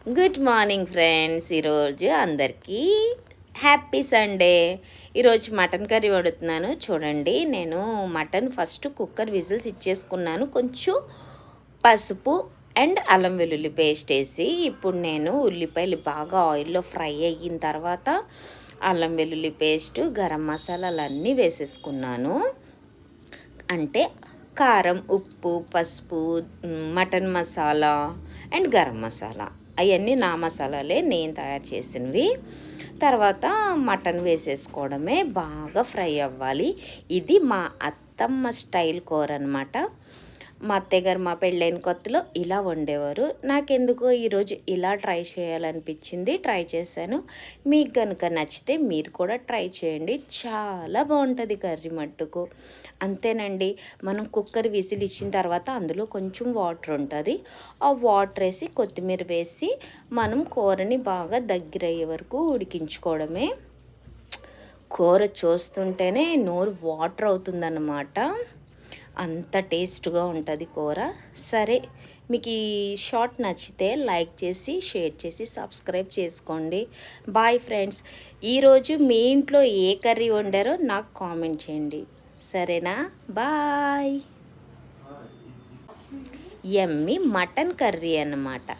Good morning friends. ఈరోజు అందరికీ happy Sunday. ఈరోజు మటన్ కర్రీ వండుతున్నాను. చూడండి, నేను మటన్ ఫస్ట్ కుక్కర్ విజిల్స్ ఇచ్చేసుకున్నాను. కొంచెం పసుపు అండ్ అల్లం వెల్లుల్లి పేస్ట్ వేసి, ఇప్పుడు నేను ఉల్లిపాయలు బాగా ఆయిల్లో ఫ్రై అయిన తర్వాత అల్లం వెల్లుల్లి పేస్ట్, గరం మసాలాలు అన్నీ వేసేసుకున్నాను. అంటే కారం, ఉప్పు, పసుపు, మటన్ మసాలా అండ్ గరం మసాలా, అవన్నీ నా మసాలాలే, నేను తయారు చేసినవి. తర్వాత మటన్ వేసేసుకోవడమే, బాగా ఫ్రై అవ్వాలి. ఇది మా అత్తమ్మ స్టైల్ కూర అనమాట. మా అత్తయ్య గారు మా పెళ్ళైన కొత్తలో ఇలా వండేవారు. నాకెందుకో ఈరోజు ఇలా ట్రై చేయాలనిపించింది, ట్రై చేశాను. మీకు కనుక నచ్చితే మీరు కూడా ట్రై చేయండి, చాలా బాగుంటుంది కర్రీ మట్టుకు. అంతేనండి, మనం కుక్కర్ విజిల్ ఇచ్చిన తర్వాత అందులో కొంచెం వాటర్ ఉంటుంది. ఆ వాటర్ వేసి కొత్తిమీర వేసి మనం కూరని బాగా దగ్గర అయ్యే వరకు ఉడికించుకోవడమే. కూర చూస్తుంటేనే నోరు వాటర్ అవుతుందన్నమాట, అంత టేస్ట్గా ఉంటుంది కూర. సరే, మీకు ఈ షార్ట్ నచ్చితే లైక్ చేసి, షేర్ చేసి, సబ్స్క్రైబ్ చేసుకోండి. Bye friends. ఈరోజు మీ ఇంట్లో ఏ కర్రీ వండారో నాకు కామెంట్ చేయండి, సరేనా? బాయ్. యమ్మీ మటన్ కర్రీ అన్నమాట.